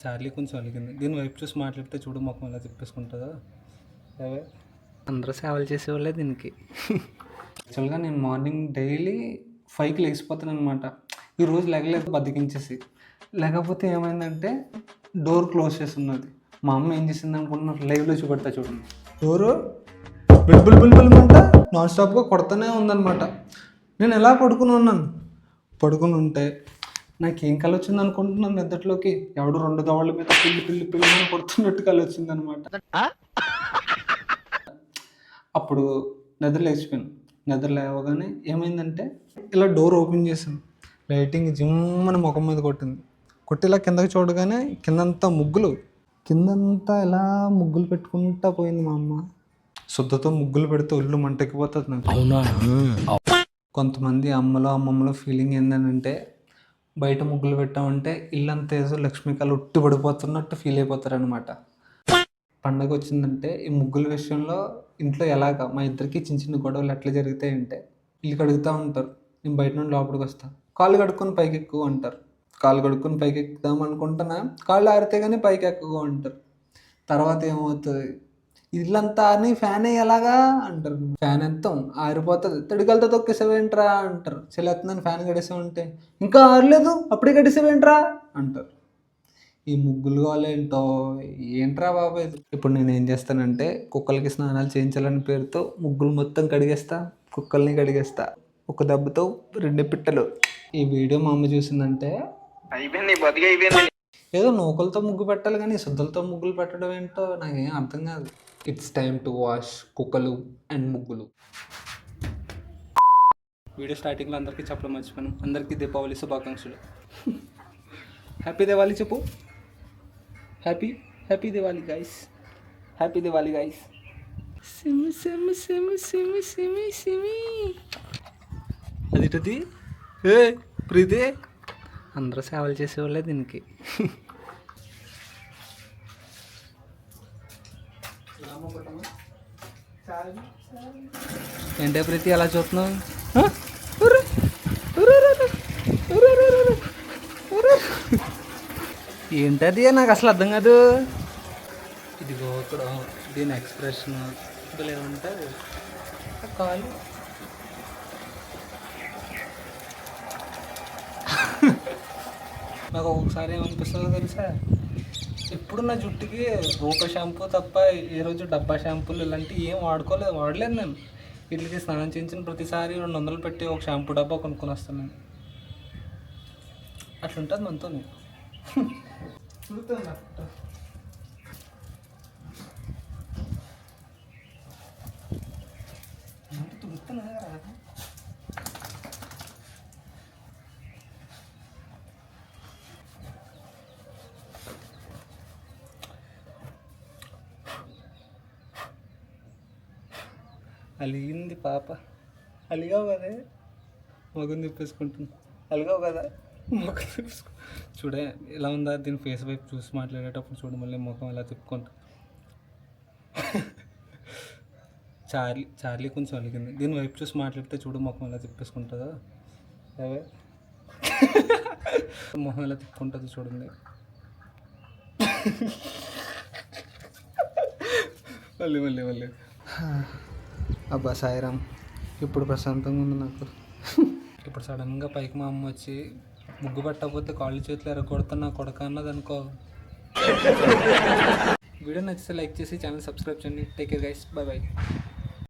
Charlie కొంచెం అలిగింది. దీని వైపు చూసి మాట్లాడితే చూడు మొఖం ఎలా తిప్పేసుకుంటుందో. అవే అందరూ సేవలు చేసేవాళ్ళే దీనికి. యాక్చువల్గా నేను మార్నింగ్ డైలీ 5కి లేచిపోతాను అనమాట. ఈరోజు లెగలేదు బద్దకించేసి. లేకపోతే ఏమైందంటే డోర్ క్లోజ్ చేసి ఉన్నది. మా అమ్మ ఏం చేసింది అనుకుంటున్నారు, లైవ్లో చూపెడతా చూడండి. డోరు బిల్బుల్మంట నాన్ స్టాప్గా కొడతానే ఉందన్నమాట. నేను ఎలా పడుకుని ఉన్నాను, పడుకుని ఉంటే నాకేం కళ వచ్చింది అనుకుంటున్నాను నిద్రలోకి. ఎవడు 2 దవళ్ళ మీద పిల్లి కొడుతున్నట్టు కళ వచ్చిందనమాట. అప్పుడు నిద్ర లేచిపోయాను. నిద్ర లేవగానే ఏమైందంటే ఇలా డోర్ ఓపెన్ చేశాను. లైటింగ్ జిమ్మని ముఖం మీద కొట్టింది. కొట్టి ఇలా కిందకి చూడగానే కిందంతా ఇలా ముగ్గులు పెట్టుకుంటా పోయింది మా అమ్మ. శుద్ధతో ముగ్గులు పెడితే ఒళ్ళు మంటెక్కిపోతుంది నాకు. అవునా? కొంతమంది అమ్మమ్మలో ఫీలింగ్ ఏంటంటే బయట ముగ్గులు పెట్టామంటే ఇల్లంతా ఏదో లక్ష్మీకళ ఉట్టి పడిపోతున్నట్టు ఫీల్ అయిపోతారనమాట. పండగ వచ్చిందంటే ఈ ముగ్గుల విషయంలో ఇంట్లో ఎలాగా మా ఇద్దరికి చిన్న చిన్న గొడవలు ఎట్లా జరుగుతాయంటే, ఇల్లు కడుగుతూ ఉంటారు, నేను బయట నుండి లోపలికి వస్తాను, కాళ్ళు కడుక్కొని పైకి ఎక్కువ అంటారు. కాళ్ళు కడుక్కొని పైకి ఎక్కుదాం అనుకుంటున్నా, కాళ్ళు ఆరితే కానీ పైకి ఎక్కువ అంటారు. తర్వాత ఏమవుతుంది, ఇల్లంతా అని ఫ్యాన్ ఎలాగా అంటారు. ఫ్యాన్ ఎంతాం ఆరిపోతుంది, తడికలతో తొక్కేసేవేంట్రా అంటారు. చెల్లెత్తుందని ఫ్యాన్ గడిసామంటే ఇంకా ఆరలేదు అప్పుడే గడిసేవేంట్రా అంటారు. ఈ ముగ్గులు ఏంటో ఏంట్రా బాబు ఇది. ఇప్పుడు నేను ఏం చేస్తానంటే కుక్కలకి స్నానాలు చేయించాలని పేరుతో ముగ్గులు మొత్తం కడిగేస్తా, కుక్కల్ని కడిగేస్తా. ఒక దెబ్బతో 2 పిట్టలు. ఈ వీడియో మా అమ్మ చూసిందంటే ఏదో నూకలతో ముగ్గు పెట్టాలి కానీ శుద్ధలతో ముగ్గులు పెట్టడం ఏంటో నాకేం అర్థం కాదు. ఇట్స్ టైమ్ టు వాష్ కుక్కలు అండ్ ముగ్గులు. వీడియో స్టార్టింగ్లో అందరికీ చెప్పడం మర్చిపోయాను. అందరికీ దీపావళి శుభాకాంక్షలు. హ్యాపీ దివాళీ చెప్పు. Happy Diwali guys. Happy Diwali guys. సిమి అది ఏ ప్రీతి. అందరూ సేవలు చేసేవాళ్ళే దీనికి. ఏంటే ప్రీతి అలా చూస్తున్నావు? ఏంటది నాకు అసలు అర్థం కాదు. ఇదిగో ఇక్కడ దీని ఎక్స్ప్రెషన్ ఇలా ఉంటుంది. కాలు నాకు ఒక్కొక్కసారి ఏమనిపిస్తుందో తెలుసా, ఎప్పుడు నా జుట్టుకి రూపాయి షాంపూ తప్ప ఏ రోజు డబ్బా షాంపూలు ఇలాంటివి ఏం వాడలేదు నేను. వీటికి స్నానం చేయించిన ప్రతిసారి 200 పెట్టి ఒక షాంపూ డబ్బా కొనుక్కొని వస్తాను నేను. అట్లుంటుంది మనతో. తుడుతున్నా అలిగింది పాప. అలిగావు కదే, మగం తిప్పేసుకుంటుంది. అలిగావు కదా, మగం తిప్పేసుకో. చూడే ఎలా ఉందా, దీని ఫేస్ వైపు చూసి మాట్లాడేటప్పుడు చూడు మళ్ళీ ముఖం ఎలా తిప్పుకుంటా. చార్లీ కొంచెం అలిగింది. దీని వైపు చూసి మాట్లాడితే చూడు మొఖం ఎలా తిప్పేసుకుంటుందో. అవే మొహం ఎలా తిప్పుకుంటుంది చూడండి. మళ్ళీ అబ్బా సాయిరామ్, ఇప్పుడు ప్రశాంతంగా ఉంది నాకు. ఇప్పుడు సడన్గా పైకి మా అమ్మ వచ్చి ముగ్గు పెట్టకపోతే కాళ్ళు చేతులు ఎరగొడుతున్నా కొడక అన్నది అనుకో. వీడియో నచ్చితే లైక్ చేసి ఛానల్ సబ్స్క్రైబ్ చేయండి. Take care guys, bye.